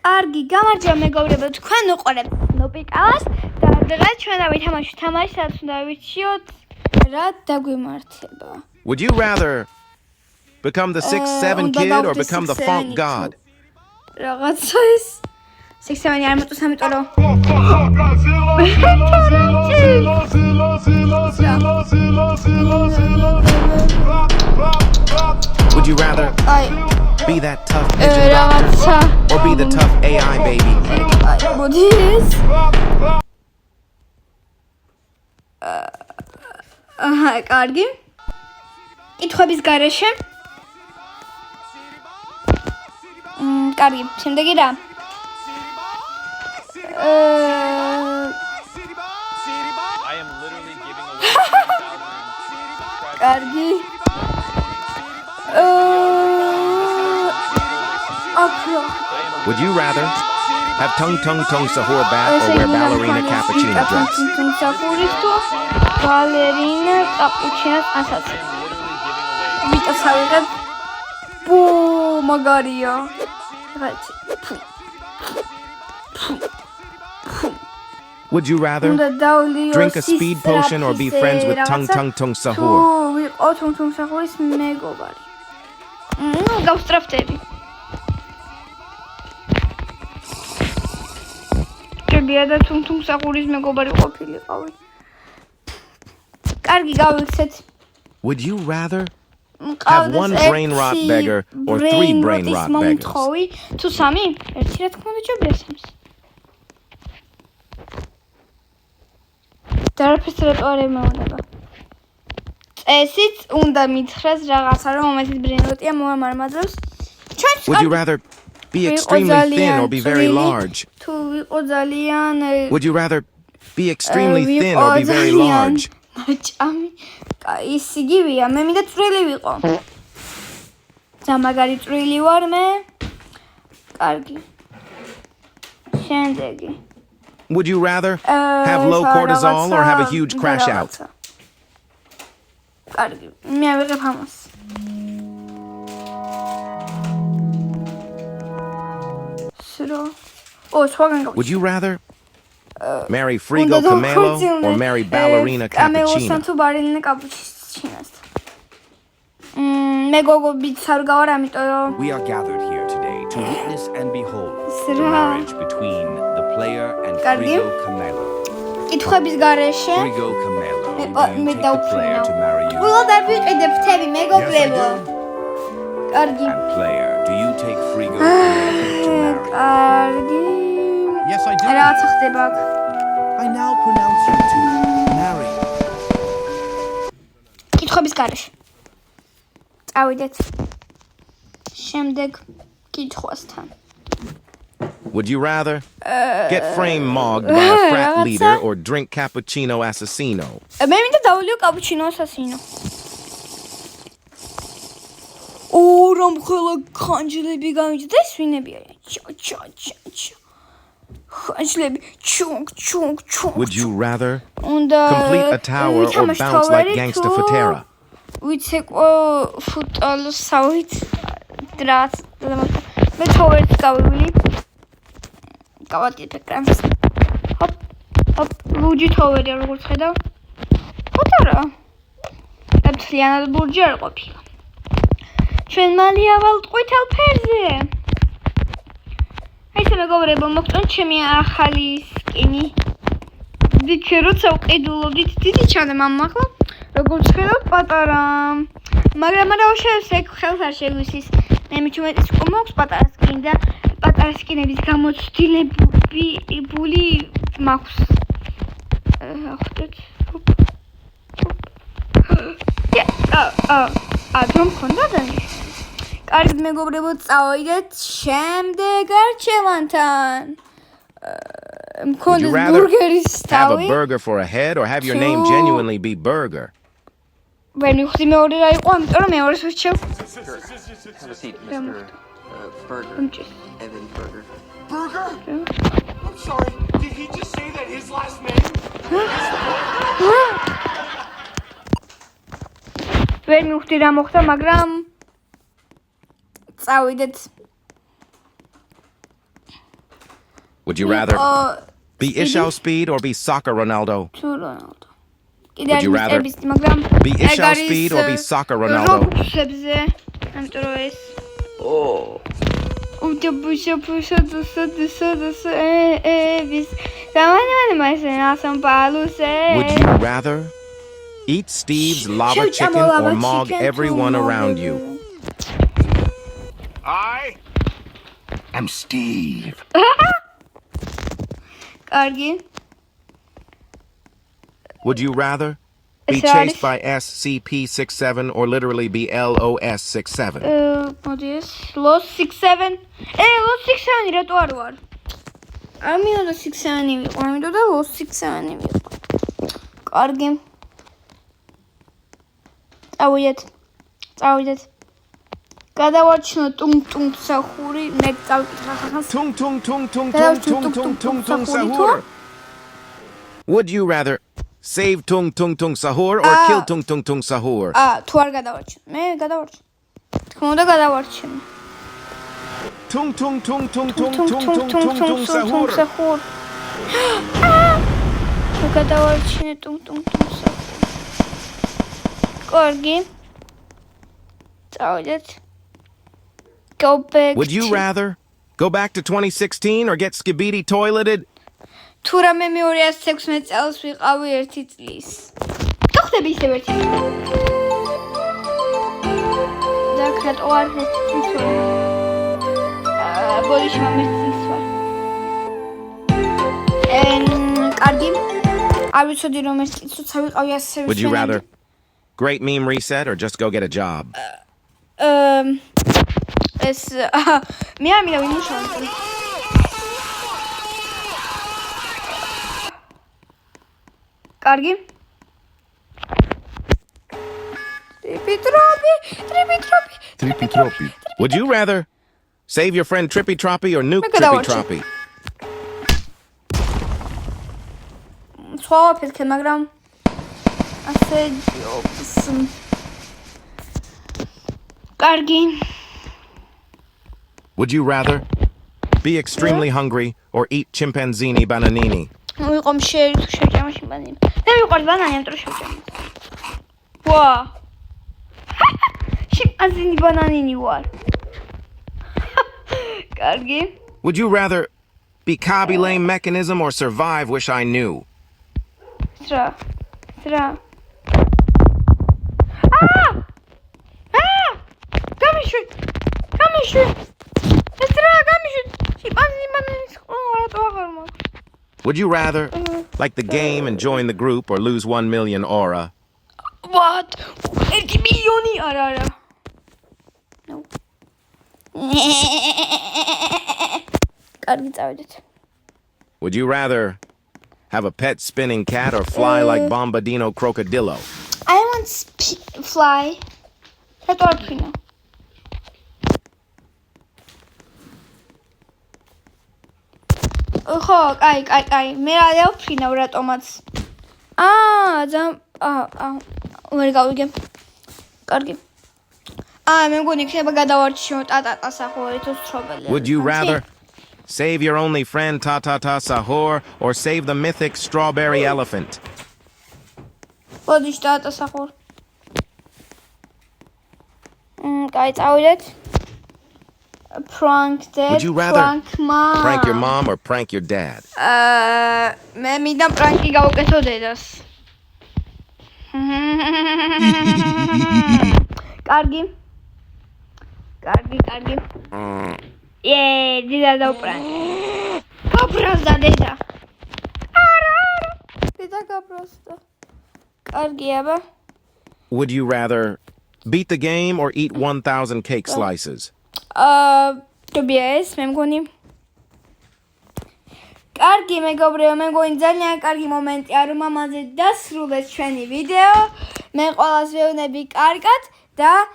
კარგი, გამარჯობა მეგობრებო, თქვენ უყურებთ ნოპიკავს და დღეს ჩვენ დავითამაშოთ თამაში, სადაც უნდა ვიციოთ რა დაგვიმართება. Would you rather become the 6'7" kid or become the funk god? რაღაცა ის 6'7" არ მოწოს ამიტომ რომ Would you rather be that tough pigeon doctor or be the tough AI baby? What is? კარგი. კითხების გარეშე. კარგი, შემდეგი რა? I am literally giving away 10,000 კარგი. Would you rather have tung sahur bath or wear ballerina cappuccino dress? Ballerina cappuccino asatse. Vita savigad. Pu magaria. Would you rather drink a speed potion or be friends with tung sahur? Tung sahur is megobari. Გავსტრაფტები. ჯებია და tung sahur-ის მეგობარი ყოფილიყავი. კარგი, გავიქცეთ. Would you rather have one brain rot beggar or 3 brain rot beggars? თუ სამი? ერთი რა თქმა უნდა ჯობია სამს. დარაფერს რატო მეუნება. წესით უნდა მითხრას რაღაცა რომ მომეცით ბრინოტია მომამარმაძებს. Would you rather be extremely thin or be very large? თუ ვიყო ძალიან Would you rather be extremely thin or be very large? ნაჭამი. ის იგივეა, მე მინდა წვრილი ვიყო. ზამაგარი წვრილი ვარ მე. კარგი. შემდეგი. Would you rather have low cortisol or have a huge crash out? კარგი, მე ავიღებ ამას. Would you rather marry Frigo Camelo or marry Ballerina Cappuccino? We are gathered here today to witness and behold the marriage between the player and Frigo Camelo. კითხების გარეშე Frigo Camelo, will you take the player to marry you? კარგი. And player, do you take Frigo Camelo to marry? კარგი. Yes, I do. რაღაცა ხდება აქ. I now pronounce you to marry. კითხების გარეშე. წავიდეთ. შემდეგ კითხვასთან. Would you rather get frame mogged by a frat leader or drink cappuccino assassino? მე მინდა დავლიო კაპუჩინო ასასინო. რომ ხოლო ხანჯლები გამიჯდა ეს ვინებია? ხანჯლები ჩუნგ. Would you rather complete a tower or bounce like Gangsta Futera? ვიცი ფუტალს სავით დრაც მე თოვერს გავივილი. გავაკეთე ეკრანს. ჰოპ, ლუჯი თოვერია როგორც ხედავ. ფოტარა. აბსოლუტურად ლუჯი არ ყოფილა. ჩვენ მალე ავალთ ყვითელ ფერზე. ესე მეგობრებო, მოგწონთ ჩემი ახალი სკინი. ვიქე როცა უყიდულობდით დიდი ჩანამ ახლა. როგორც ხედავ პატარა. მაგრამ შევსეკ ხელს არ შეგვისის. მე მიჩვენეთ კომოქს პატარა სკინი და პატარა სკინების გამოცდილებული მაქვს. ახდეთ. რომ ხონდა დანიშნე. კარგი მეგობრებო, წავიდეთ შემდეგ არჩევანთან. Would you rather have a burger for a head or have your name genuinely be Burger? ვერ მივხვდი მეორე რა იყო, ამიტომ რომ მეორეს ვირჩევ. Have a seat, Mr. Burger. Evan Burger. Burger? I'm sorry. Did he just say that his last name? ვერ მივხვდი რა მოხდა, მაგრამ წავიდეთ. Would you rather be Ishao Speed or be Soccer Ronaldo? Would you rather be Ishao Speed or be Soccer Ronaldo? Would you rather eat Steve's lava chicken or mog everyone around you? I am Steve. Would you rather be chased by SCP-67 or literally be LOS-67? Lost 6-7. Lost 6-7 이래 또 하루 와르. 아미오다 6-7이 아미오다 Lost 6-7이. კარგი. წავიდეთ. გადავარჩინო ტუნ სახური, მე წავკითხა ხახანს. Tung Sahur. Would you rather save Tung Sahur or kill Tung Sahur? თუ არ გადავარჩინო. მე გადავარჩინო. თქმა უნდა გადავარჩინო. Tung Sahur. გადავარჩინე ტუნ სახური. კარგი. წავიდეთ. Go back. Would you rather go back to 2016 or get skibidi toileted? თუ რამე მე 2016 წელს ვიყავი 1 წლის. გახდები ისევ 1 წლის. დაკრატო არ 1 წლის ვარ. ბოდიში მომ 1 წლის ვარ. კარგი. არ ვიცოდი რომ 1 წლის უცა ვიყავი ასე. Would you rather great meme reset or just go get a job? ეს მე არ მინდა ვიმუშაო. კარგი. Trippy Troppy. Would you rather save your friend Trippy Troppy or nuke Trippy Troppy? სხვა ვაფეთქე, მაგრამ ასე ჯობს. კარგი. Would you rather be extremely hungry or eat chimpanzini bananini? ვიყო შეჭამაში ბანანი. მე ვიყავ ბანანი ამიტომ შეჭამ. ვა. შიმპანზინი ბანანინი ვარ. კარგი. Would you rather be Kaby Lame Mechanism or survive Wish I Knew? Sra. Გამიშვი. შიმპანზინი ბანანის ყოლა თუ აღარ მაქვს. Would you rather like the game and join the group or lose 1 million aura? What? 1 მილიონი არა. No. კარგი წავიდეთ. Would you rather have a pet spinning cat or fly like Bombadino Crocodillo? I want fly. რატო არ ფინა? ხო, კაი. მე რა ვფრინავ რატომაც. ვერ გავიგე. კარგი. მე მგონი იქნება გადავარჩინო ტატა სახური თუ სტრობელი. Would you rather save your only friend Ta Sahur or save the mythic strawberry elephant? ბოდიში ტატა სახური. კაი, წავიდეთ. Prank dad. Would you rather prank your mom or prank your dad? მე მინდა პრანკი გავუკეთო დედას. კარგი. დედა დავპრანკი. გაბრაზდა დედა. არა. დედა გაბრაზდა. კარგი აბა. Would you rather beat the game or eat 1,000 cake slices? Tobias, მე მგონი. კარგი მეგობრებო, მე მგონი ძალიან კარგი მომენტი არ მომაზე დასრულეთ ჩვენი ვიდეო. მე ყველას ვეუბნები კარგად და